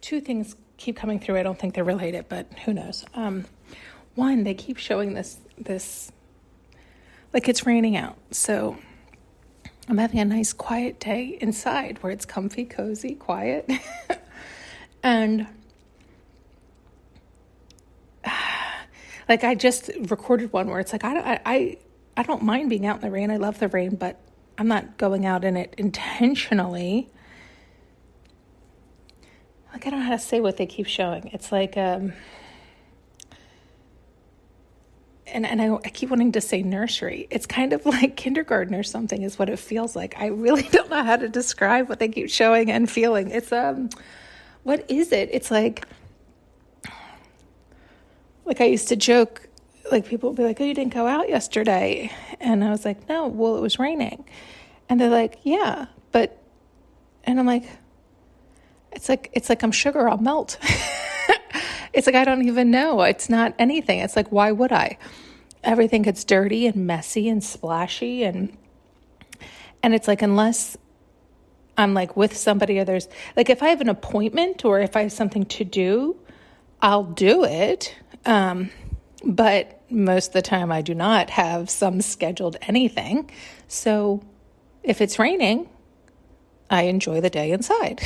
two things keep coming through. I don't think they're related, but who knows? One, they keep showing this like it's raining out. So I'm having a nice quiet day inside where it's comfy, cozy, quiet. And like I just recorded one where it's like, I don't mind being out in the rain. I love the rain, but I'm not going out in it intentionally. Like, I don't know how to say what they keep showing. It's like, and I keep wanting to say nursery. It's kind of like kindergarten or something is what it feels like. I really don't know how to describe what they keep showing and feeling. It's, what is it? It's like I used to joke, like people would be like, oh, you didn't go out yesterday. And I was like, no, well, it was raining. And they're like, yeah, but, and I'm like, it's like I'm sugar, I'll melt. It's like, I don't even know. It's not anything. It's like, why would I? Everything gets dirty and messy and splashy. And it's like, unless I'm like with somebody or there's like, if I have an appointment or if I have something to do, I'll do it. But most of the time I do not have some scheduled anything. So if it's raining, I enjoy the day inside.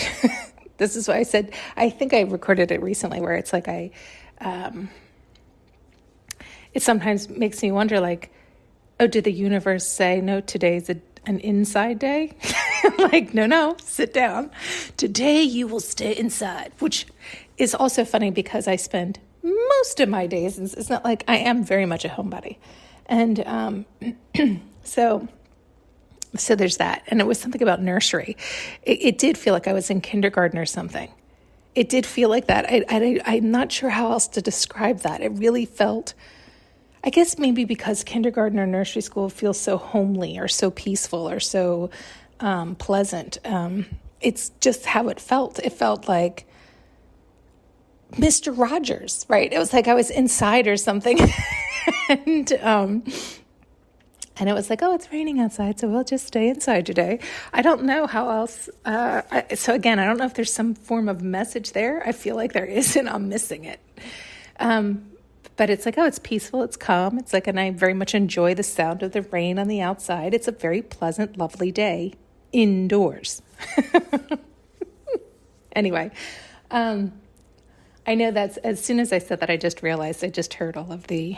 This is why I said, I think I recorded it recently where it's like it sometimes makes me wonder like, oh, did the universe say, no, today's an inside day? Like, no, sit down. Today you will stay inside, which is also funny because I spend most of my days, it's not like I am very much a homebody. And so there's that. And it was something about nursery. It did feel like I was in kindergarten or something. It did feel like that. I'm not sure how else to describe that. It really felt, I guess maybe because kindergarten or nursery school feels so homely or so peaceful or so pleasant. It's just how it felt. It felt like Mr. Rogers, right? It was like I was inside or something. And it was like, oh, it's raining outside, so we'll just stay inside today. I don't know how else. So again, I don't know if there's some form of message there. I feel like there is, and I'm missing it. But it's like, oh, it's peaceful, it's calm. It's like, and I very much enjoy the sound of the rain on the outside. It's a very pleasant, lovely day indoors. Anyway, I know that's, as soon as I said that, I just realized I just heard all of the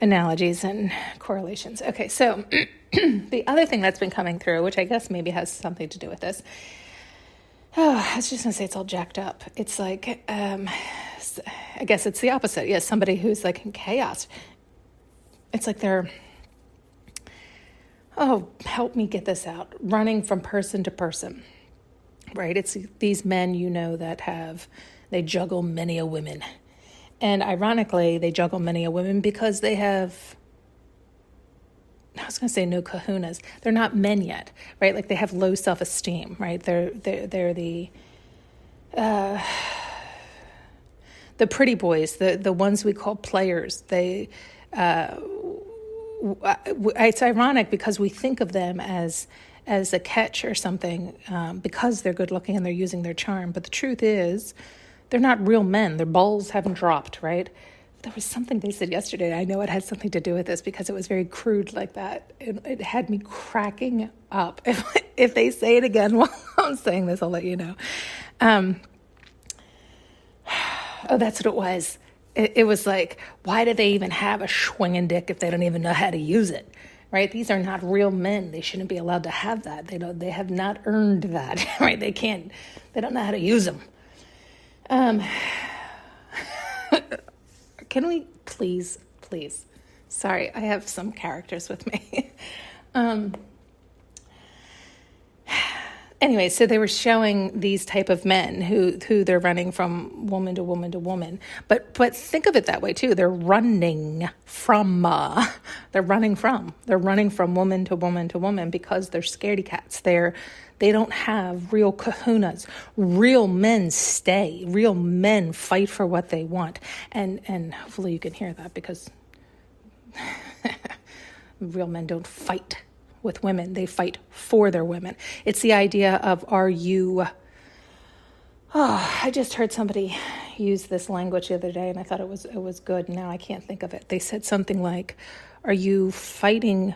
analogies and correlations. Okay, so the other thing that's been coming through, which I guess maybe has something to do with this, I was just going to say it's all jacked up. It's like, I guess it's the opposite. Yes, somebody who's like in chaos. It's like they're, oh, help me get this out, running from person to person, right? It's these men, that they juggle many a women. And ironically, they juggle many a women because they have, I was going to say no kahunas. They're not men yet, right? Like they have low self-esteem, right? They're the pretty boys, the ones we call players. It's ironic because we think of them as a catch or something because they're good looking and they're using their charm. But the truth is, they're not real men. Their balls haven't dropped, right? There was something they said yesterday. I know it had something to do with this because it was very crude like that. It had me cracking up. If they say it again while I'm saying this, I'll let you know. Oh, that's what it was. It was like, why do they even have a swinging dick if they don't even know how to use it? Right? These are not real men. They shouldn't be allowed to have that. They have not earned that, right? They don't know how to use them. Can we please, sorry, I have some characters with me. Anyway, so they were showing these type of men who they're running from woman to woman to woman. But think of it that way too. They're running from woman to woman to woman because they're scaredy cats. They don't have real kahunas. Real men stay. Real men fight for what they want. And hopefully you can hear that because real men don't fight with women. They fight for their women. It's the idea of, are you Oh, I just heard somebody use this language the other day, and I thought it was good. Now I can't think of it. They said something like, "Are you fighting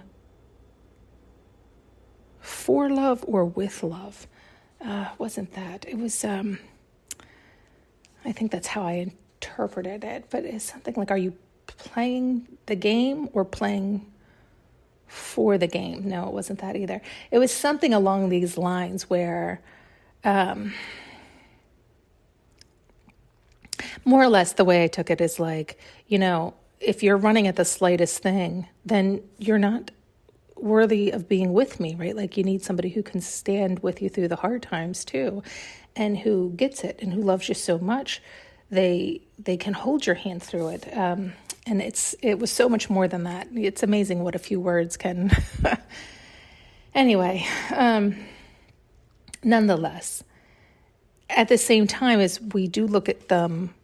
for love or with love?" Wasn't that? It was. I think that's how I interpreted it. But it's something like, "Are you playing the game or playing for the game?" No, it wasn't that either. It was something along these lines where. More or less, the way I took it is like, if you're running at the slightest thing, then you're not worthy of being with me, right? Like, you need somebody who can stand with you through the hard times too, and who gets it and who loves you so much, they can hold your hand through it. And it was so much more than that. It's amazing what a few words can. Anyway, nonetheless, at the same time as we do look at them,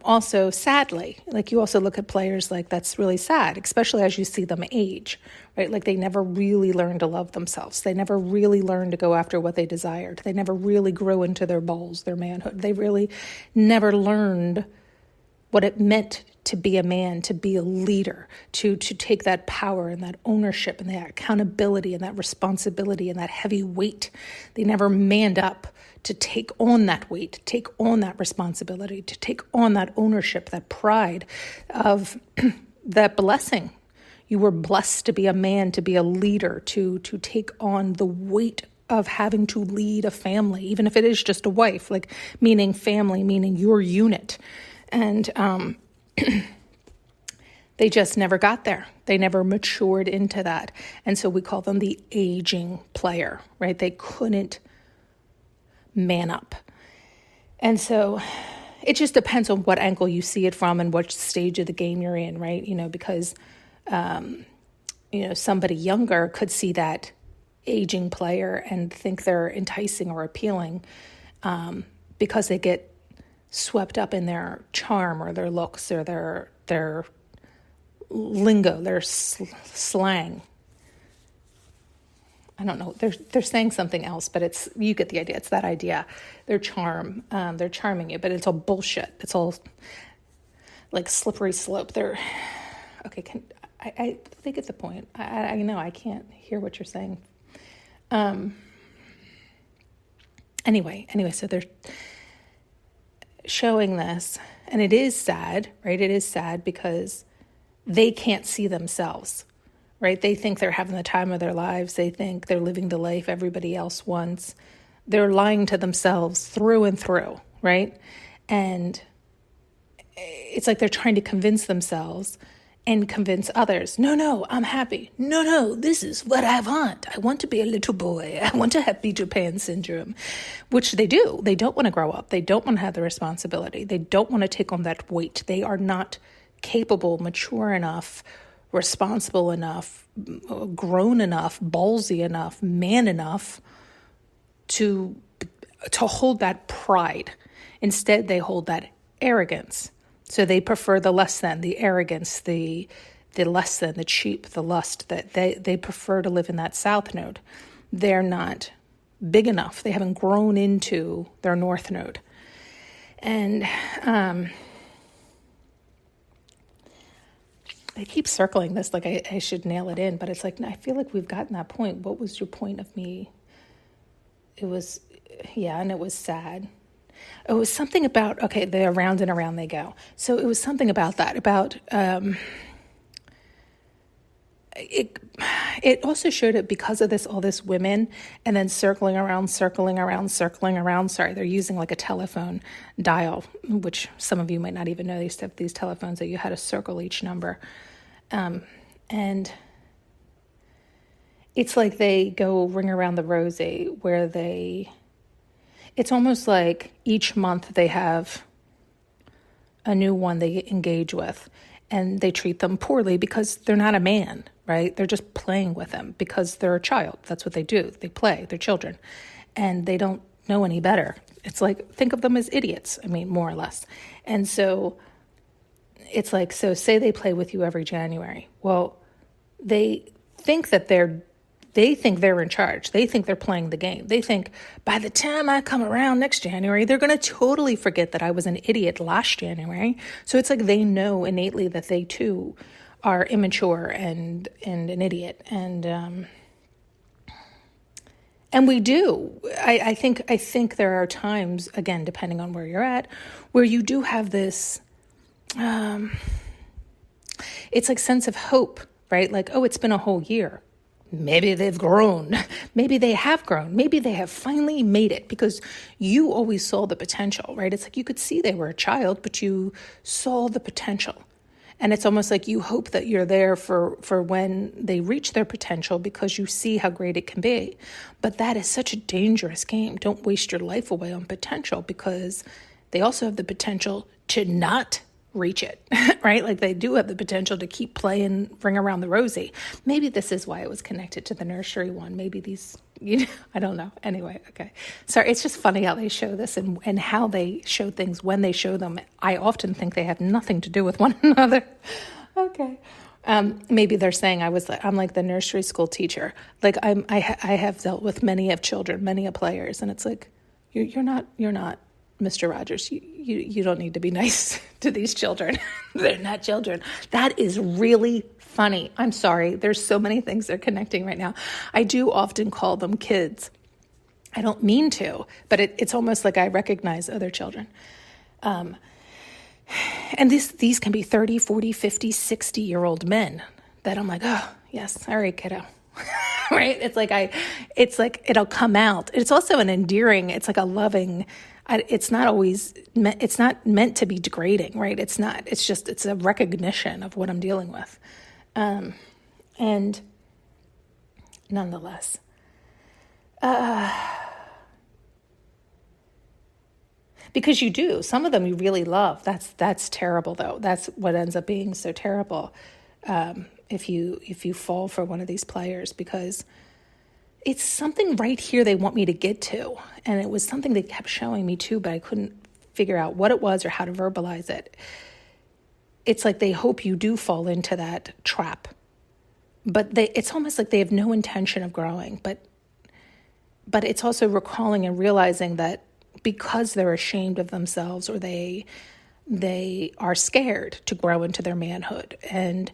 also sadly, like you also look at players like that's really sad, especially as you see them age, right? Like they never really learned to love themselves. They never really learned to go after what they desired. They never really grew into their bowls, their manhood. They really never learned what it meant to be a man, to be a leader, to take that power and that ownership and that accountability and that responsibility and that heavy weight. They never manned up to take on that weight, to take on that responsibility, to take on that ownership, that pride of that blessing. You were blessed to be a man, to be a leader, to take on the weight of having to lead a family, even if it is just a wife, like meaning family, meaning your unit. And they just never got there. They never matured into that. And so we call them the aging player, right? They couldn't man up. And so it just depends on what angle you see it from and what stage of the game you're in, right? Because, somebody younger could see that aging player and think they're enticing or appealing because they get swept up in their charm or their looks or their lingo, their slang. I don't know. They're saying something else, but you get the idea. It's that idea. Their charm. They're charming you, but it's all bullshit. It's all like slippery slope. Okay. I think it's the point. I know I can't hear what you're saying. Anyway, so they're showing this, and it is sad, right? It is sad because they can't see themselves, right? They think they're having the time of their lives. They think they're living the life everybody else wants. They're lying to themselves through and through, right? And it's like they're trying to convince themselves and convince others. No, I'm happy. No, this is what I want. I want to be a little boy. I want to have Peter Pan syndrome, which they do. They don't want to grow up. They don't want to have the responsibility. They don't want to take on that weight. They are not capable, mature enough, responsible enough, grown enough, ballsy enough, man enough to hold that pride. Instead, they hold that arrogance. So they prefer the less than, the arrogance, the less than, the cheap, the lust. That they prefer to live in that south node. They're not big enough. They haven't grown into their north node. And I keep circling this like I should nail it in, but it's like, I feel like we've gotten that point. What was your point of me? It was, and it was sad. It was something about, they're around and around they go. So it was something about that, it also showed it because of all this women and then circling around. Sorry, they're using like a telephone dial, which some of you might not even know. They used to have these telephones that you had to circle each number. And it's like they go ring around the rosy where it's almost like each month they have a new one they engage with, and they treat them poorly because they're not a man, right? They're just playing with them because they're a child. That's what they do. They play. They're children, and they don't know any better. It's like, think of them as idiots. I mean, more or less. And so it's like, so say they play with you every January. Well, they think that they're They think they're in charge. They think they're playing the game. They think by the time I come around next January, they're going to totally forget that I was an idiot last January. So it's like they know innately that they too are immature and an idiot. And we do. I think there are times, again, depending on where you're at, where you do have this, it's like sense of hope, right? Like, oh, it's been a whole year. Maybe they've grown. Maybe they have grown. Maybe they have finally made it, because you always saw the potential, right? It's like you could see they were a child, but you saw the potential. And it's almost like you hope that you're there for when they reach their potential, because you see how great it can be. But that is such a dangerous game. Don't waste your life away on potential, because they also have the potential to not reach it, right? Like they do have the potential to keep playing Ring Around the Rosie. Maybe this is why it was connected to the nursery one. Maybe these, I don't know. Anyway, okay. Sorry, it's just funny how they show this and how they show things when they show them. I often think they have nothing to do with one another. Okay. Maybe they're saying I'm like the nursery school teacher. Like I have dealt with many of children, many of players, and it's like, you're not Mr. Rogers, you don't need to be nice to these children. They're not children. That is really funny. I'm sorry. There's so many things they're connecting right now. I do often call them kids. I don't mean to, but it's almost like I recognize other children. And these can be 30, 40, 50, 60-year-old men that I'm like, oh, yes, all right, kiddo. Right? It's like it'll come out. It's also an endearing, it's like a loving, it's not meant to be degrading, right? It's a recognition of what I'm dealing with. And nonetheless, because you do, some of them you really love. That's terrible though. That's what ends up being so terrible. If you fall for one of these players, because it's something right here they want me to get to. And it was something they kept showing me too, but I couldn't figure out what it was or how to verbalize it. It's like they hope you do fall into that trap. But it's almost like they have no intention of growing. But it's also recalling and realizing that because they're ashamed of themselves, or they are scared to grow into their manhood. And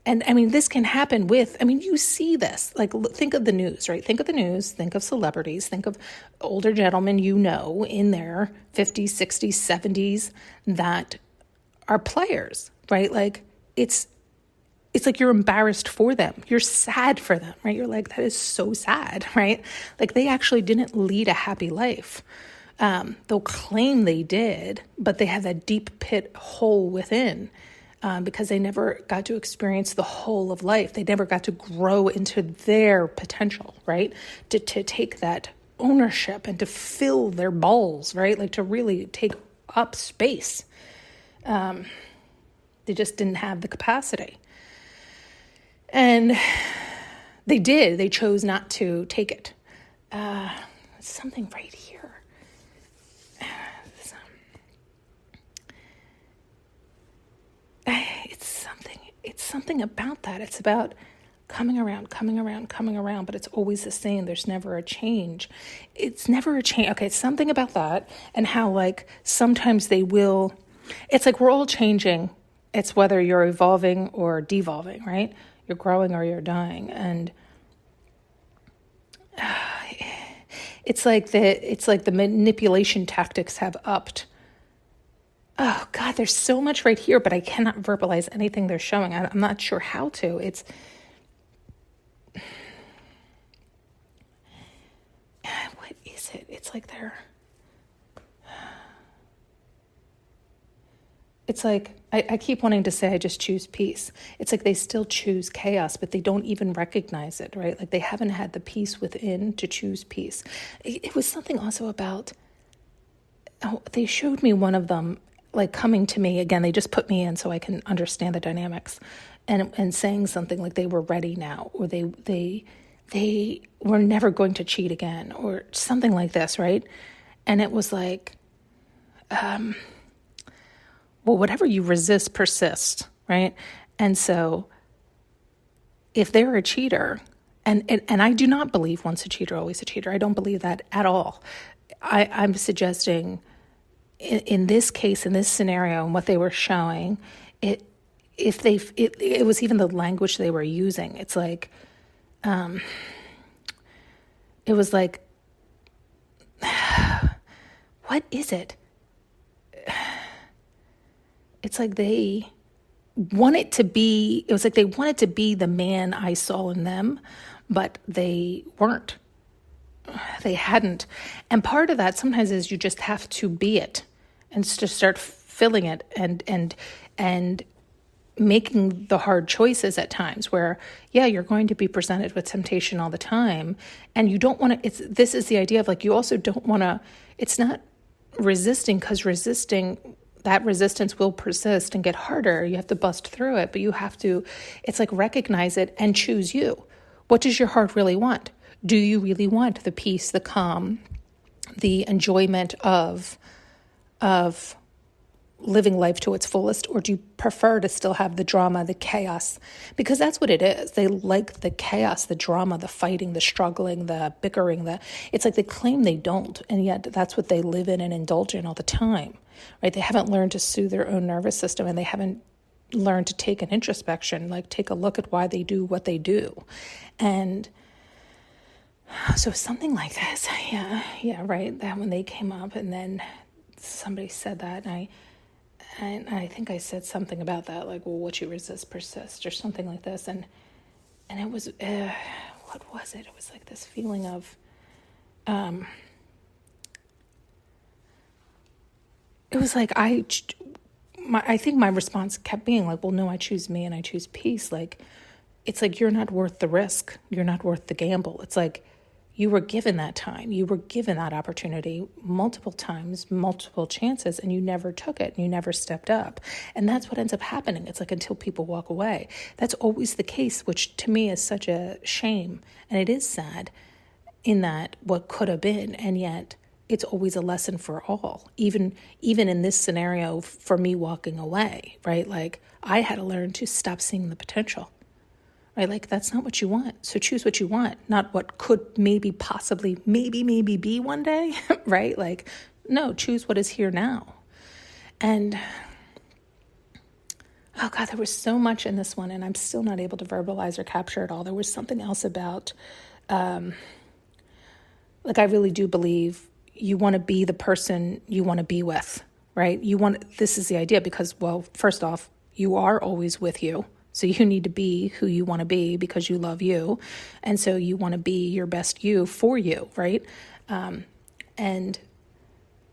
I mean, this can happen you see this, like, think of the news, right? Think of the news, think of celebrities, think of older gentlemen, in their 50s, 60s, 70s that are players, right? Like, it's like you're embarrassed for them. You're sad for them, right? You're like, that is so sad, right? Like, they actually didn't lead a happy life. They'll claim they did, but they have that deep pit hole within. Because they never got to experience the whole of life. They never got to grow into their potential, right? To take that ownership and to fill their balls, right? Like to really take up space. They just didn't have the capacity. And they did. They chose not to take it. Something right here. It's something about that. It's about coming around, but it's always the same. There's never a change. It's never a change. Okay, it's something about that, and how, like, sometimes they will, it's like we're all changing. It's whether you're evolving or devolving, right? You're growing or you're dying. And it's like the manipulation tactics have upped. Oh, God, there's so much right here, but I cannot verbalize anything they're showing. I'm not sure how to. What is it? It's like it's like, I keep wanting to say I just choose peace. It's like they still choose chaos, but they don't even recognize it, right? Like they haven't had the peace within to choose peace. It was something also about, they showed me one of them, like coming to me again. They just put me in so I can understand the dynamics, and saying something like they were ready now, or they were never going to cheat again, or something like this, right? And it was like, well, whatever you resist persists, right? And so if they're a cheater, And I do not believe once a cheater, always a cheater. I don't believe that at all. I'm suggesting in this case, in this scenario, and what they were showing, it was even the language they were using. It's like, it was like, what is it? It's like they wanted to be, it was like they wanted to be the man I saw in them, but they weren't. They hadn't. And part of that sometimes is you just have to be it and just start filling it and making the hard choices at times where, yeah, you're going to be presented with temptation all the time. And you don't want to, this is the idea of like, you also don't want to, it's not resisting, because that resistance will persist and get harder. You have to bust through it, but you have to, it's like recognize it and choose you. What does your heart really want? Do you really want the peace, the calm, the enjoyment of living life to its fullest, or do you prefer to still have the drama, the chaos? Because that's what it is. They like the chaos, the drama, the fighting, the struggling, the bickering. It's like they claim they don't, and yet that's what they live in and indulge in all the time, right? They haven't learned to soothe their own nervous system, and they haven't learned to take an introspection, like take a look at why they do what they do. And so something like this, yeah, right. That when they came up, and then somebody said that, and I think I said something about that, like, well, what you resist persists, or something like this, and it was, what was it? It was like this feeling of, it was like I think my response kept being like, well, no, I choose me and I choose peace. Like, it's like you're not worth the risk, you're not worth the gamble. It's like, you were given that time. You were given that opportunity multiple times, multiple chances, and you never took it. And you never stepped up. And that's what ends up happening. It's like until people walk away. That's always the case, which to me is such a shame. And it is sad in that what could have been, and yet it's always a lesson for all. Even in this scenario, for me walking away, right? Like, I had to learn to stop seeing the potential. Right? Like, that's not what you want. So choose what you want, not what could maybe possibly, maybe be one day, right? Like, no, choose what is here now. And, oh God, there was so much in this one, and I'm still not able to verbalize or capture it all. There was something else about, like, I really do believe you want to be the person you want to be with, right? This is the idea, because, well, first off, you are always with you. So you need to be who you want to be because you love you. And so you want to be your best you for you, right? And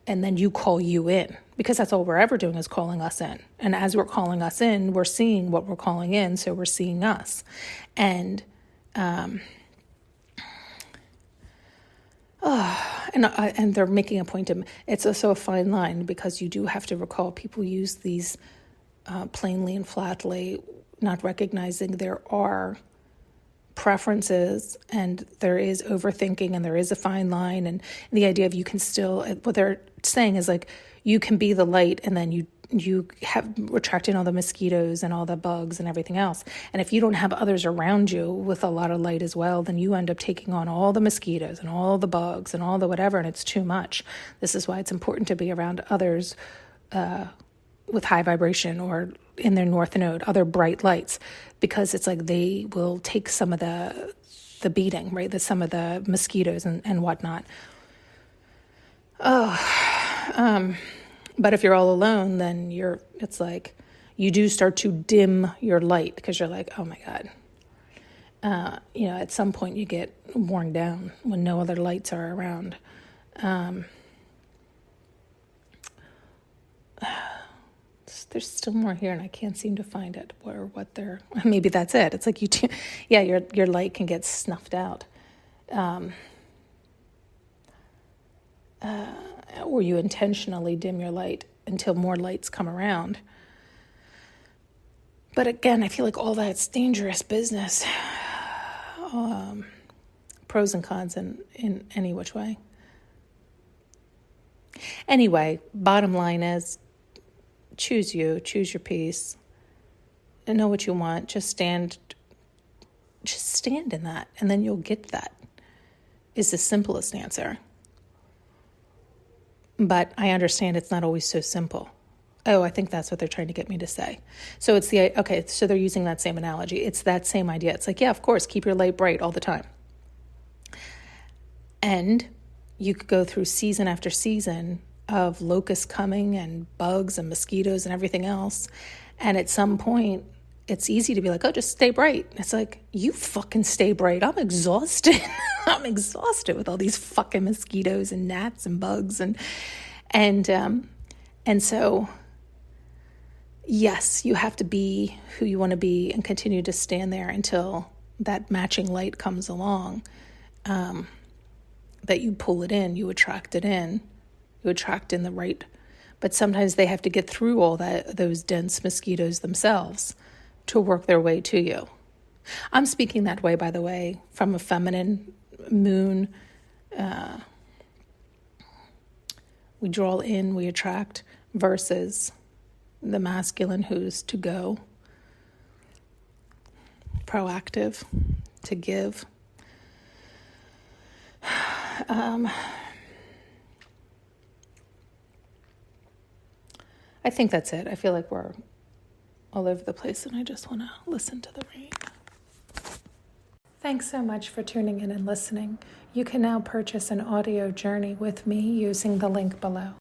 then you call you in, because that's all we're ever doing is calling us in. And as we're calling us in, we're seeing what we're calling in. So we're seeing us. And, and they're making a point of, it's also a fine line, because you do have to recall people use these plainly and flatly, not recognizing there are preferences and there is overthinking and there is a fine line. And the idea of you can still, what they're saying is like, you can be the light, and then you have attracting all the mosquitoes and all the bugs and everything else. And if you don't have others around you with a lot of light as well, then you end up taking on all the mosquitoes and all the bugs and all the whatever, and it's too much. This is why it's important to be around others with high vibration, or in their north node, other bright lights, because it's like they will take some of the beating, right? Some of the mosquitoes and whatnot. But if you're all alone, then it's like you do start to dim your light, because you're like, oh my God. At some point you get worn down when no other lights are around. There's still more here, and I can't seem to find it, or what they're, maybe that's it. It's like your light can get snuffed out. Or you intentionally dim your light until more lights come around. But again, I feel like all that's dangerous business. Pros and cons in any which way. Anyway, bottom line is, choose you, choose your peace, and know what you want. Just stand just stand in that, and then you'll get that, is the simplest answer. But I understand it's not always so simple. Oh, I think that's what they're trying to get me to say. So it's so they're using that same analogy. It's that same idea. It's like, yeah, of course, keep your light bright all the time. And you could go through season after season of locusts coming and bugs and mosquitoes and everything else. And at some point, it's easy to be like, oh, just stay bright. It's like, you fucking stay bright. I'm exhausted. I'm exhausted with all these fucking mosquitoes and gnats and bugs. And so, yes, you have to be who you want to be and continue to stand there until that matching light comes along, that you pull it in, you attract it in, you attract in the right. But sometimes they have to get through all those dense mosquitoes themselves to work their way to you. I'm speaking that way, by the way, from a feminine moon. We draw in, we attract, versus the masculine who's to go, proactive, to give. I think that's it. I feel like we're all over the place and I just want to listen to the rain. Thanks so much for tuning in and listening. You can now purchase an audio journey with me using the link below.